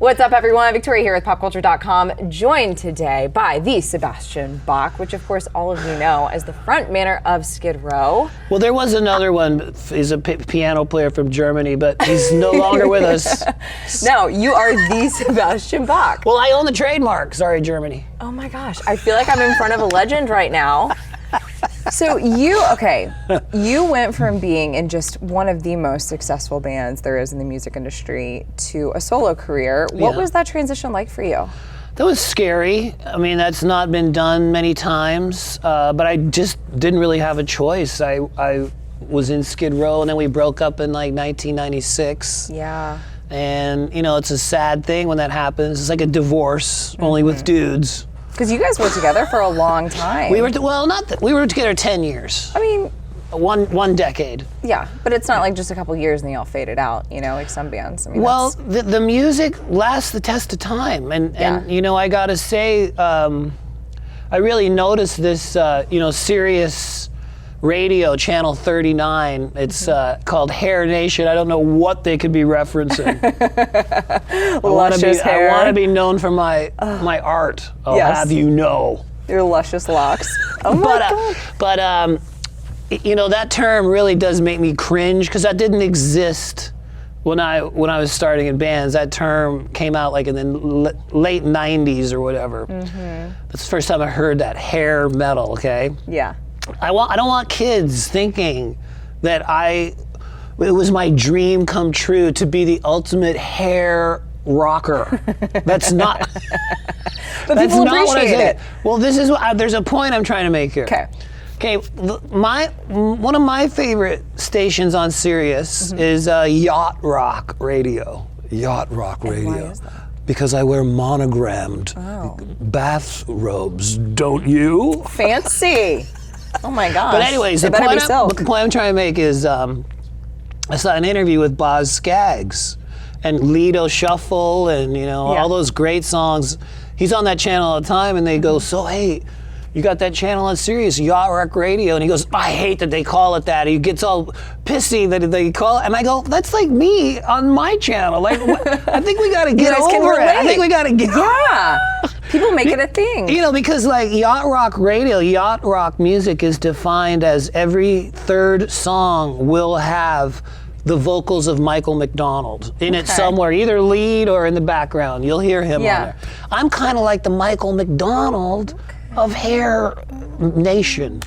What's up, everyone? Victoria here with PopCulture.com, joined today by the Sebastian Bach, which of course all of you know as the frontman of Skid Row. Well, there was another one. He's a piano player from Germany, but he's no longer with us. No, you are the Sebastian Bach. Well, I own the trademark. Sorry, Germany. Oh my gosh, I feel like I'm in front of a legend right now. So you went from being in just one of the most successful bands there is in the music industry to a solo career. What was that transition like for you? That was scary. I mean, that's not been done many times, but I just didn't really have a choice. I was in Skid Row, and then we broke up in like 1996. Yeah. And, you know, it's a sad thing when that happens. It's like a divorce, only with dudes. Because you guys were together for a long time. We were, we were together 10 years. I mean, one decade. Yeah, but it's not like just a couple years and they all faded out, you know, like some bands. I mean, well, the music lasts the test of time, and you know, I gotta say, I really noticed this, you know, Sirius Radio channel 39. It's called Hair Nation. I don't know what they could be referencing. I want to be known for my art. I'll have you know. Your luscious locks. Oh my God. But you know, that term really does make me cringe because that didn't exist when I was starting in bands. That term came out like in the late 90s or whatever. That's the first time I heard that, hair metal. Okay. Yeah. I don't want kids thinking that it was my dream come true to be the ultimate hair rocker. That's not. But that's people not appreciate it. Well, this is there's a point I'm trying to make here. Okay. Okay. One of my favorite stations on Sirius is Yacht Rock Radio. Yacht Rock Radio. Why is that? Because I wear monogrammed bathrobes. Don't you? Fancy. Oh my gosh. But anyways, the point I'm trying to make is I saw an interview with Boz Scaggs and Lido Shuffle and, you know, all those great songs. He's on that channel all the time, and they go, so hey, you got that channel on Sirius, Yacht Rock Radio, and he goes, I hate that they call it that. He gets all pissy that they call it, and I go, that's like me on my channel. Like, I think we got to get over it. I think we got to get. Yeah. People make it a thing. You know, because like Yacht Rock Radio, yacht rock music is defined as every third song will have the vocals of Michael McDonald in it somewhere, either lead or in the background. You'll hear him on there. I'm kind of like the Michael McDonald of Hair Nation.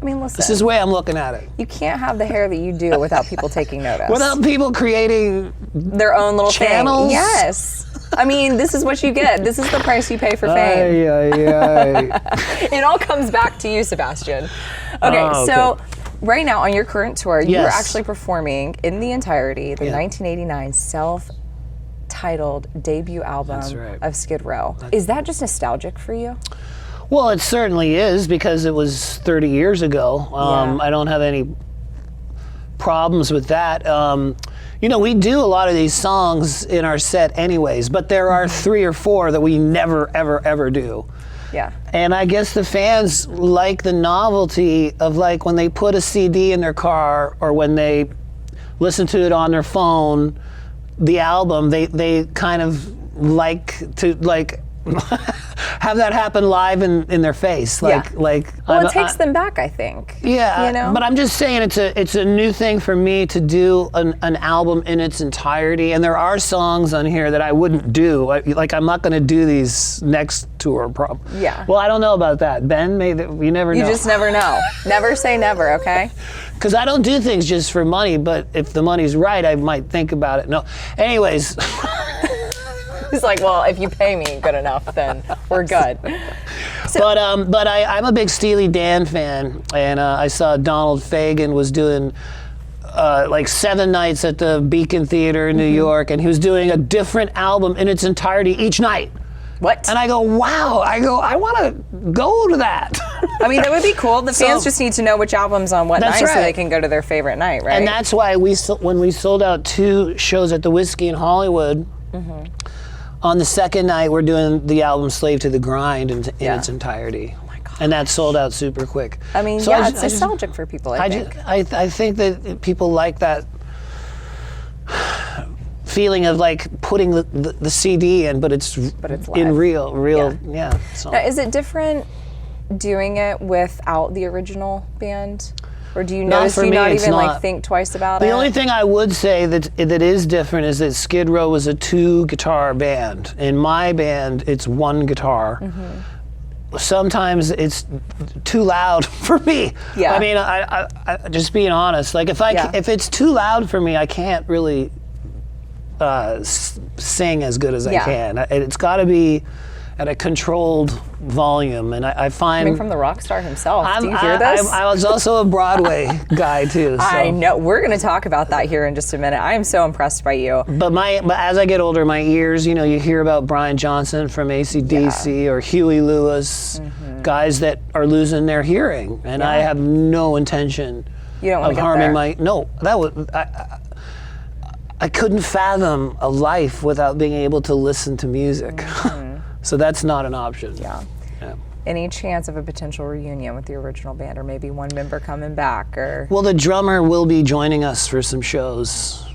I mean, listen. This is the way I'm looking at it. You can't have the hair that you do without people taking notice. Without people creating their own little channels. Thing. Yes. I mean, this is what you get. This is the price you pay for fame. It all comes back to you, Sebastian. Okay, so right now on your current tour, you are actually performing in the entirety the 1989 self-titled debut album of Skid Row. Is that just nostalgic for you? Well, it certainly is because it was 30 years ago. I don't have any problems with that. You know, we do a lot of these songs in our set anyways, but there are 3 or 4 that we never, ever, ever do. Yeah. And I guess the fans like the novelty of like when they put a CD in their car or when they listen to it on their phone, the album, they kind of like to like have that happen live in their face. Well, it takes them back, I think. Yeah, you know? But I'm just saying it's a new thing for me to do an album in its entirety, and there are songs on here that I wouldn't do. Like I'm not going to do these next tour. Yeah. Well, I don't know about that. Ben, you never know. You just never know. Never say never, okay? Because I don't do things just for money, but if the money's right, I might think about it. No. Anyways. He's like, well, if you pay me good enough, then we're good. So, but I'm a big Steely Dan fan, and I saw Donald Fagen was doing like 7 nights at the Beacon Theater in New York, and he was doing a different album in its entirety each night. What? And I go, wow. I want to go to that. I mean, that would be cool. The fans just need to know which album's on what night so they can go to their favorite night, right? And that's why when we sold out 2 shows at the Whiskey in Hollywood, on the second night, we're doing the album Slave to the Grind in its entirety. Oh my God. And that sold out super quick. I mean, so it's nostalgic for people, I think. I think that people like that feeling of like putting the CD in, but it's live. in real, yeah. So. Now, is it different doing it without the original band? Or do you notice you not even like think twice about it? The only thing I would say that is different is that Skid Row was a 2-guitar band. In my band, it's 1 guitar. Sometimes it's too loud for me. Yeah. I mean, I just being honest. Like if it's too loud for me, I can't really sing as good as I can. It's got to be at a controlled volume, and I find... Coming from the rock star himself, do you hear this? I was also a Broadway guy too. So. I know, we're gonna talk about that here in just a minute. I am so impressed by you. But as I get older, my ears, you hear about Brian Johnson from AC/DC or Huey Lewis, guys that are losing their hearing, and I have no intention of harming my... No, that was... I couldn't fathom a life without being able to listen to music. So that's not an option. Yeah. Any chance of a potential reunion with the original band, or maybe one member coming back? Or well, the drummer will be joining us for some shows.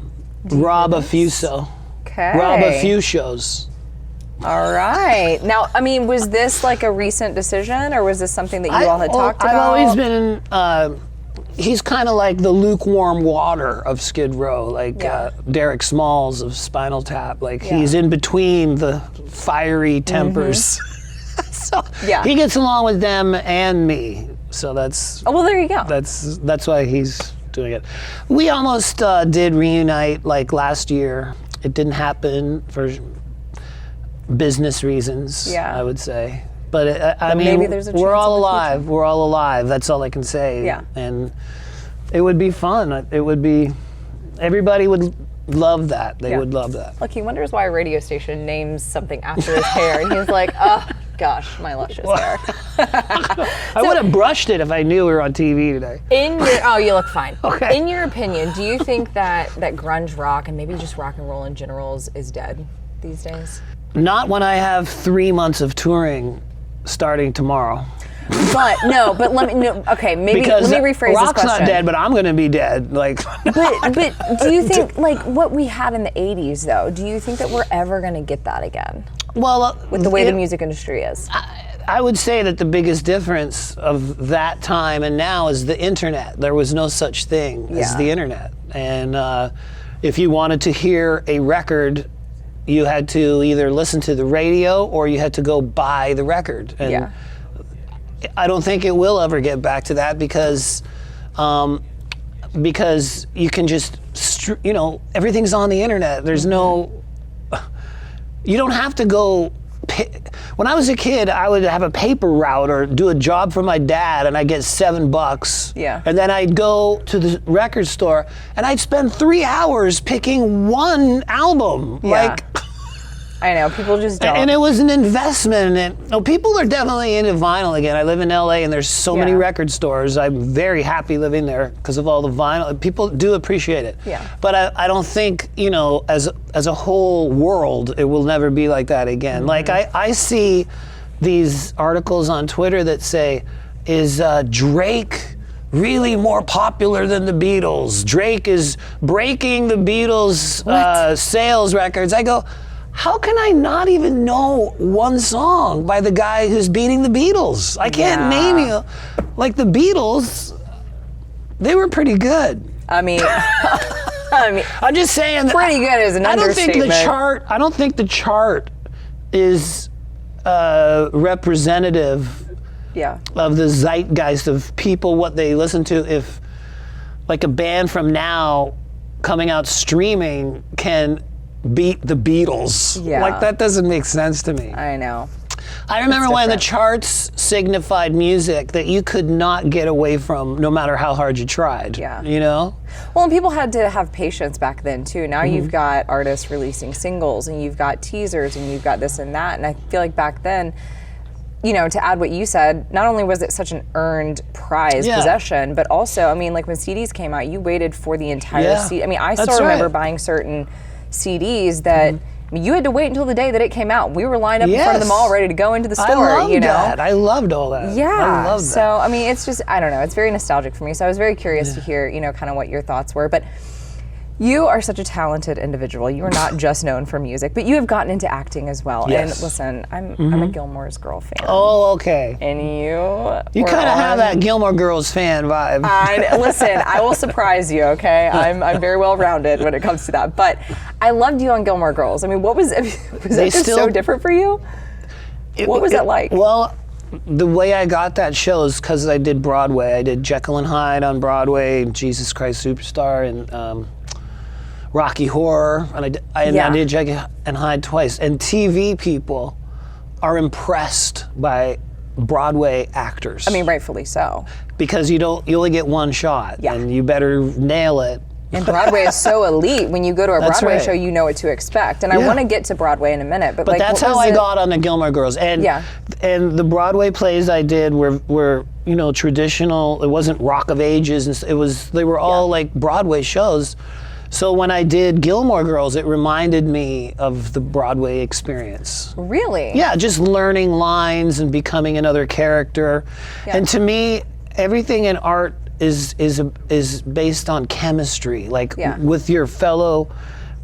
Rob a few so. Okay. Rob a few shows. All right. Now, I mean, was this like a recent decision, or was this something that you all had talked about? I've always been. He's kind of like the lukewarm water of Skid Row, like Derek Smalls of Spinal Tap. Like he's in between the fiery tempers. So he gets along with them and me. So that's... Oh, well, there you go. That's why he's doing it. We almost did reunite like last year. It didn't happen for business reasons, I would say. But I mean, maybe there's a we're chance all in the alive. future. We're all alive. That's all I can say. Yeah. And it would be fun. It would be, everybody would love that. They would love that. Look, he wonders why a radio station names something after his hair, and he's like, oh, gosh, my luscious hair. I would have brushed it if I knew we were on TV today. You look fine. Okay. In your opinion, do you think that grunge rock, and maybe just rock and roll in general, is dead these days? Not when I have 3 months of touring starting tomorrow. But let me rephrase because this question. Rock's not dead, but I'm going to be dead. Like, but do you think like what we had in the '80s though? Do you think that we're ever going to get that again? Well, with the way the music industry is, I would say that the biggest difference of that time and now is the internet. There was no such thing as the internet, and if you wanted to hear a record, you had to either listen to the radio or you had to go buy the record. And I don't think it will ever get back to that because you can just, everything's on the internet. There's you don't have to go. When I was a kid, I would have a paper route or do a job for my dad, and I'd get $7. Yeah. And then I'd go to the record store, and I'd spend 3 hours picking one album. Yeah. Like, I know, people just don't. And it was an investment. And people are definitely into vinyl again. I live in LA, and there's so many record stores. I'm very happy living there because of all the vinyl. People do appreciate it. Yeah. But I don't think, as a whole world, it will never be like that again. Mm-hmm. Like I see these articles on Twitter that say, is Drake really more popular than the Beatles? Drake is breaking the Beatles' sales records. I go, how can I not even know one song by the guy who's beating the Beatles? I can't name you. Like the Beatles, they were pretty good. I mean, I'm just saying that pretty good is an understatement. I don't think the chart is representative of the zeitgeist of people, what they listen to. If like a band from now coming out streaming can beat the Beatles. Like that doesn't make sense to me. I know. I remember when the charts signified music that you could not get away from no matter how hard you tried. Yeah. Well, and people had to have patience back then too. Now you've got artists releasing singles, and you've got teasers, and you've got this and that. And I feel like back then, to add what you said, not only was it such an earned prize possession, but also, I mean, like when CDs came out, you waited for the entire CD. I mean, I still remember buying certain CDs that you had to wait until the day that it came out. We were lined up in front of the mall ready to go into the store. I loved that. I loved all that. Yeah. I loved that. So, I mean, it's just, I don't know, it's very nostalgic for me. So I was very curious to hear, kind of what your thoughts were. But You are such a talented individual. You are not just known for music, but you have gotten into acting as well. Yes. And listen, I'm a Gilmore Girls fan. Oh, okay. And you kind of have that Gilmore Girls fan vibe. Listen, I will surprise you, okay? I'm very well rounded when it comes to that. But I loved you on Gilmore Girls. I mean, was that just so different for you? What was it like? Well, the way I got that show is because I did Broadway. I did Jekyll and Hyde on Broadway, Jesus Christ Superstar, and Rocky Horror, and I did Jekyll and Hyde twice. And TV people are impressed by Broadway actors. I mean, rightfully so. Because you only get one shot, and you better nail it. And Broadway is so elite. When you go to a Broadway show, you know what to expect. And I want to get to Broadway in a minute, but like, that's how I got on the Gilmore Girls. And and the Broadway plays I did were traditional. It wasn't Rock of Ages, and they were all like Broadway shows. So when I did Gilmore Girls, it reminded me of the Broadway experience. Really? Yeah, just learning lines and becoming another character. Yeah. And to me, everything in art is based on chemistry, like with your fellow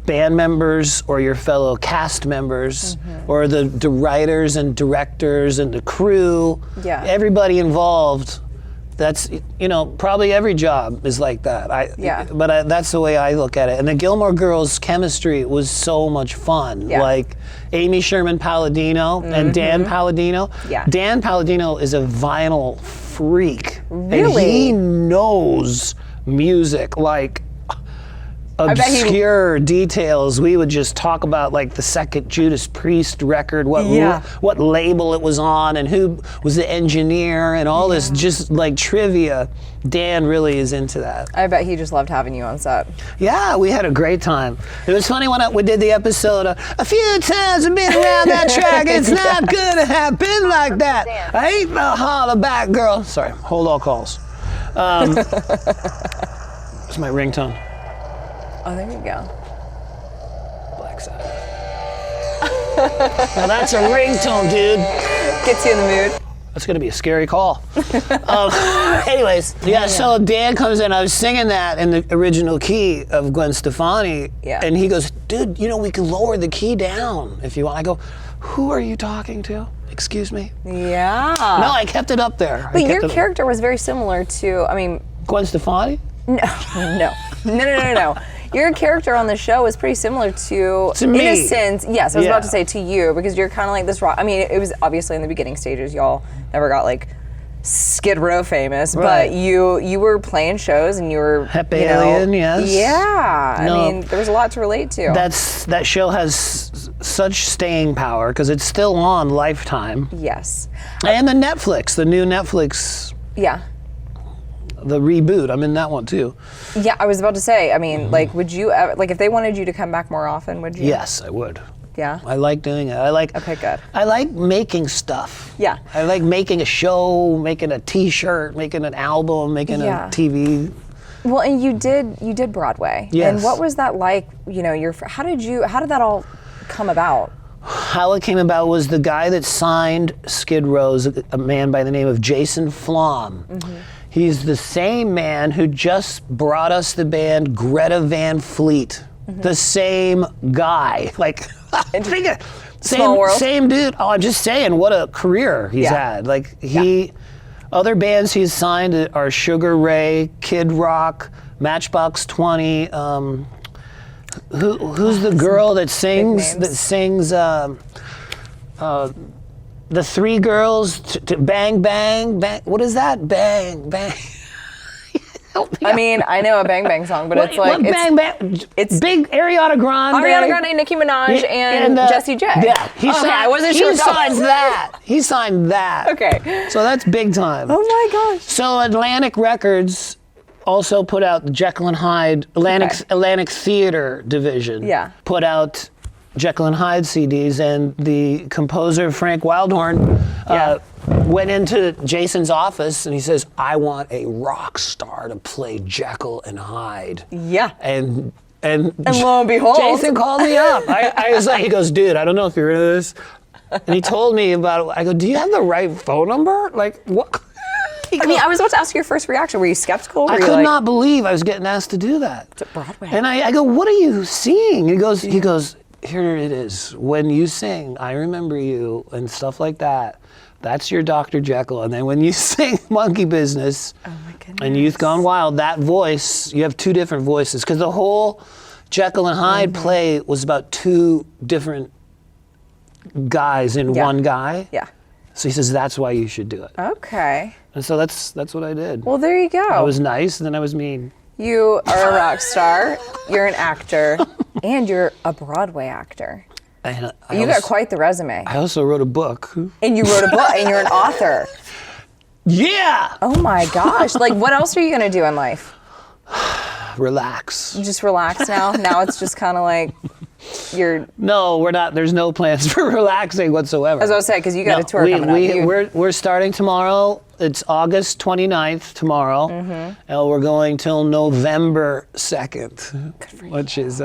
band members or your fellow cast members or the writers and directors and the crew. Yeah. Everybody involved. That's, probably every job is like that. But that's the way I look at it. And the Gilmore Girls chemistry was so much fun. Yeah. Like Amy Sherman Palladino and Dan Palladino. Yeah. Dan Palladino is a vinyl freak. Really? And he knows music like obscure details. We would just talk about like the second Judas Priest record, what label it was on, and who was the engineer, and all this just like trivia. Dan really is into that. I bet he just loved having you on set. Yeah, we had a great time. It was funny when we did the episode, a few times I've been around that track, it's not gonna happen like that. I ain't the holler back girl. Sorry, hold all calls. It's my ringtone. Oh, there you go. Black Sabbath. Now that's a ringtone, dude. Gets you in the mood. That's gonna be a scary call. Anyways, so Dan comes in, I was singing that in the original key of Gwen Stefani, and he goes, dude, we can lower the key down if you want. I go, who are you talking to? Excuse me? Yeah. No, I kept it up there. But your character was very similar to, Gwen Stefani? No. Your character on the show was pretty similar to me. In a sense, yes, I was about to say to you, because you're kind of like this rock. I mean, it was obviously in the beginning stages, y'all never got like Skid Row famous, but you were playing shows and you were Hep Alien, yes. Yeah. No, I mean, there was a lot to relate to. That show has such staying power because it's still on Lifetime. Yes. And the new Netflix. Yeah. The reboot, I'm in that one too. Yeah, I was about to say, like, would you ever, like, if they wanted you to come back more often, would you? Yes, I would. Yeah? I like doing it. Okay, good. I like making stuff. Yeah. I like making a show, making a t-shirt, making an album, making a TV. Well, and you did Broadway. Yes. And what was that like, how did that all come about? How it came about was the guy that signed Skid Row's a man by the name of Jason Flom. He's the same man who just brought us the band Greta Van Fleet. The same guy. Like, Small world. Same dude. Oh, I'm just saying, what a career he's had. Like, other bands he's signed are Sugar Ray, Kid Rock, Matchbox 20. Who's the girl that sings? The three girls to Bang Bang Bang. What is that? Bang Bang. I know a Bang Bang song, but it's like Bang Bang. It's big Ariana Grande. Ariana Grande, Nicki Minaj, and Jessie J. Yeah, I wasn't sure. He signed that. He signed that. Okay. So that's big time. Oh my gosh. So Atlantic Records also put out the Jekyll and Hyde Atlantic Theater division. Yeah. Put out Jekyll and Hyde CDs, and the composer Frank Wildhorn went into Jason's office and he says, I want a rock star to play Jekyll and Hyde. Yeah. And lo and behold, Jason called me up. I was like, he goes, dude, I don't know if you're into this. And he told me about it. I go, do you have the right phone number? Like, what? I mean, I was about to ask your first reaction. Were you skeptical? I could not believe I was getting asked to do that. To Broadway. And I go, what are you seeing? He goes, here it is. When you sing, I remember you and stuff like that. That's your Dr. Jekyll. And then when you sing Monkey Business and Youth Gone Wild, that voice, you have two different voices. Because the whole Jekyll and Hyde play was about two different guys in one guy. Yeah. So he says, that's why you should do it. Okay. And so that's what I did. Well, there you go. I was nice, and then I was mean. You are a rock star, you're an actor, and you're a Broadway actor. And you got quite the resume. I also wrote a book. And you wrote a book, and you're an author. Yeah! Oh my gosh. Like, what else are you going to do in life? Relax. You just relax now? Now it's just kind of like you're... No, we're not. There's no plans for relaxing whatsoever. As I was saying, because you got a tour coming up. We're starting tomorrow. It's August 29th tomorrow. And we're going till November 2nd, which is...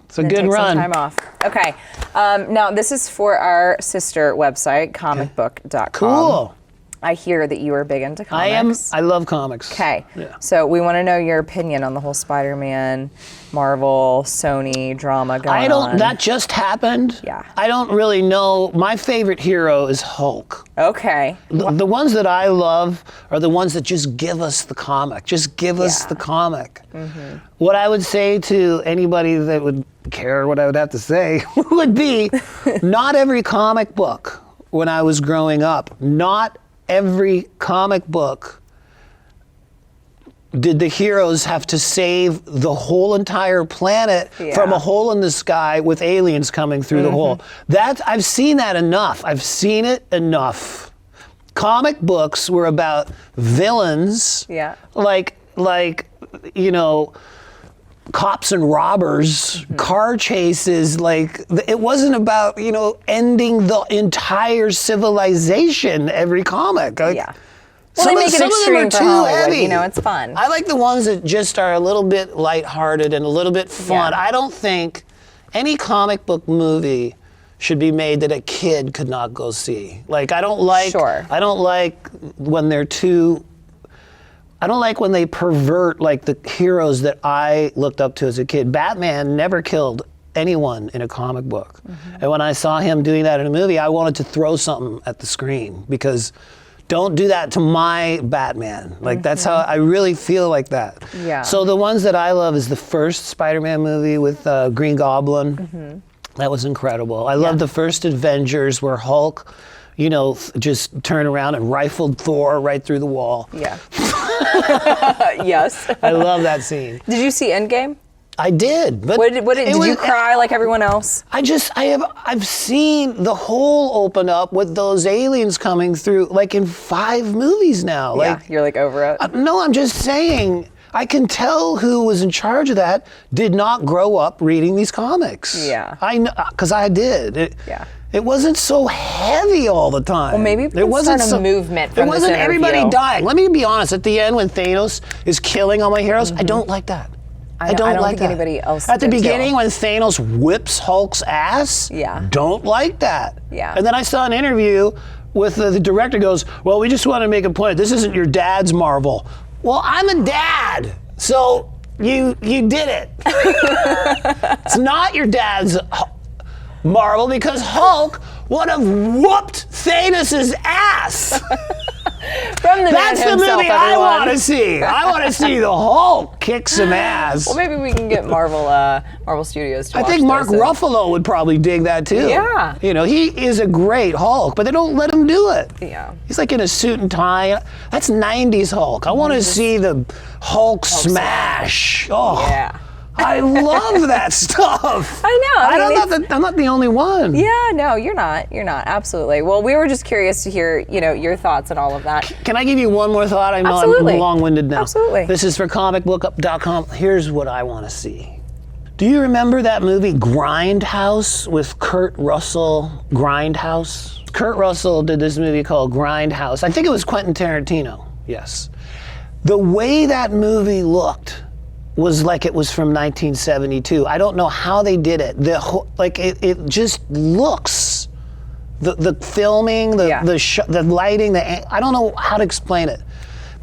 It's a good run. Some time off. Okay. Now, this is for our sister website, comicbook.com. Cool. I hear that you are big into comics. I love comics. Okay. Yeah. So we want to know your opinion on the whole Spider-Man, Marvel, Sony drama going on. That just happened. Yeah. I don't really know. My favorite hero is Hulk. Okay. The ones that I love are the ones that just give us the comic. Just give us the comic. What I would say to anybody that would care what I would have to say would be, not every comic book when I was growing up, not every comic book did the heroes have to save the whole entire planet from a hole in the sky with aliens coming through the hole. I've seen that enough. I've seen it enough. Comic books were about villains, like you know, cops and robbers, car chases. Like, it wasn't about, you know, ending the entire civilization every comic. Like, well, they make it extreme for Hollywood. You know, it's fun. I like the ones that just are a little bit lighthearted and a little bit fun. I don't think any comic book movie should be made that a kid could not go see. Like, I don't like when they're too... I don't like when they pervert, like, the heroes that I looked up to as a kid. Batman never killed anyone in a comic book. And when I saw him doing that in a movie, I wanted to throw something at the screen, because don't do that to my Batman. Like, that's how I really feel like that. Yeah. So the ones that I love is the first Spider-Man movie with Green Goblin. That was incredible. I love the first Avengers, where Hulk, you know, just turned around and rifled Thor right through the wall. Yeah. Yes. I love that scene. Did you see Endgame? I did. But did you cry like everyone else? I've seen the hole open up with those aliens coming through, like, in 5 movies now. Like, you're like over it. No, I'm just saying, I can tell who was in charge of that did not grow up reading these comics. Yeah. I know, because I did. It wasn't so heavy all the time. Well, maybe it wasn't a movement from It wasn't everybody dying. Let me be honest. At the end, when Thanos is killing all my heroes, I don't like that. I don't like think anybody else At the did beginning, when Thanos whips Hulk's ass, don't like that. Yeah. And then I saw an interview with the director goes, well, we just want to make a point. This isn't your dad's Marvel. Well, I'm a dad, so you did it. It's not your dad's Marvel, because Hulk would have whooped Thanos' ass. From the That's man the himself, movie I want to see. I want to see the Hulk kick some ass. Well, maybe we can get Marvel Studios to watch I think Mark this Ruffalo would probably dig that too. Yeah. You know, he is a great Hulk, but they don't let him do it. Yeah. He's like in a suit and tie. That's 90s Hulk. I want to see the Hulk smash. Oh. Yeah. I love that stuff. I know. I'm not the only one. Yeah, no, you're not. You're not. Absolutely. Well, we were just curious to hear, you know, your thoughts and all of that. Can I give you one more thought? I know I'm long-winded now. Absolutely. This is for comicbook.com. Here's what I want to see. Do you remember that movie Grindhouse with Kurt Russell? Grindhouse? Kurt Russell did this movie called Grindhouse. I think it was Quentin Tarantino. Yes. The way that movie looked was like it was from 1972. I don't know how they did it. It just looks, the filming, the lighting, I don't know how to explain it.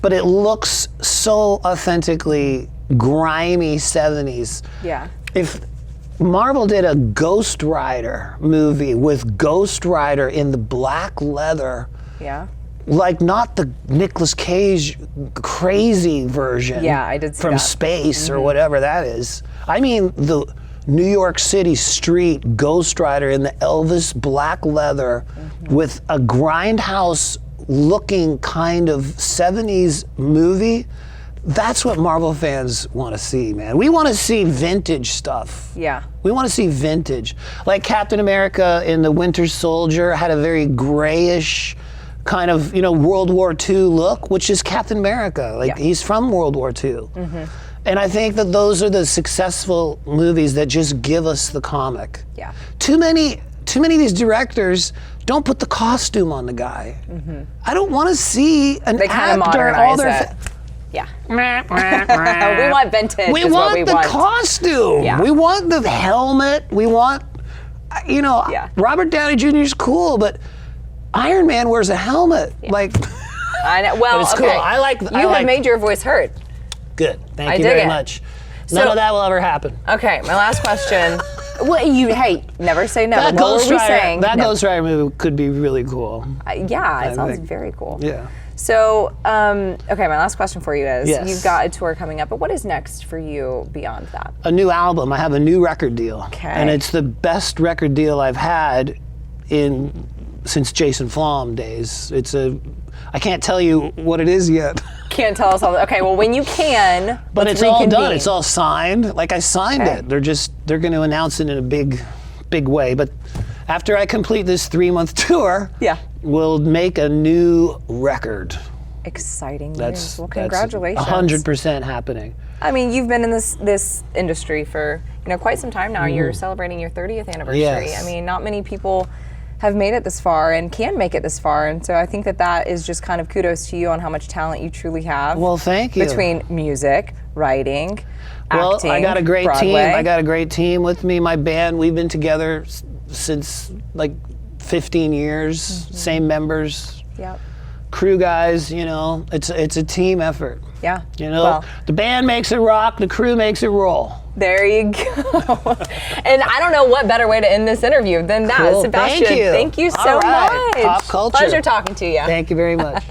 but it looks so authentically grimy 70s. Yeah. If Marvel did a Ghost Rider movie with Ghost Rider in the black leather, yeah, like not the Nicolas Cage crazy version, yeah, I did see from that. space or whatever that is. I mean the New York City street Ghost Rider in the Elvis black leather with a grindhouse looking kind of 70s movie. That's what Marvel fans want to see, man. We want to see vintage stuff. Yeah. We want to see vintage. Like Captain America in the Winter Soldier had a very grayish kind of, you know, World War II look, which is Captain America. Like he's from World War II. And I think that those are the successful movies that just give us the comic. Yeah. Too many of these directors don't put the costume on the guy. I don't want to see an They kind of actor all modernize their it. Yeah. We want vintage. we is want what we the want. costume. Yeah. We want the helmet. We want, you know, Robert Downey Jr. is cool, but Iron Man wears a helmet. Like, I know. Well, it's okay. cool. I like. You have made your voice heard. Good. Thank you dig very it. much. None of that will ever happen. Okay, my last question. Hey, never say never. That What Ghost were we Rider, saying? that Ghost Rider movie could be really cool. Yeah, it sounds think. very cool. Yeah. So, okay, my last question for you is, Yes. you've got a tour coming up, but what is next for you beyond that? A new album. I have a new record deal. Okay. And it's the best record deal I've had since Jason Flom days. I can't tell you what it is yet. Can't tell us all. Okay, well, when you can, But let's it's all done. reconvene. It's all signed. Like I signed Okay. it. They're going to announce it in a big way. But after I complete this 3-month tour, we'll make a new record. Exciting news. That's Well, congratulations. 100% happening. I mean, you've been in this industry for quite some time now. You're celebrating your 30th anniversary. Yes. I mean, not many people have made it this far and can make it this far, and so I think that is just kind of kudos to you on how much talent you truly have. Well, thank you. Between music, writing, acting, I got a great Broadway. team. I got a great team with me. My band, we've been together since like 15 years. Same members. Yep. Crew guys, it's a team effort. Yeah. Well, the band makes it rock, the crew makes it roll. There you go. And I don't know what better way to end this interview than that. Cool. Sebastian, Thank you so All right. much. Pop culture. Pleasure talking to you. Thank you very much.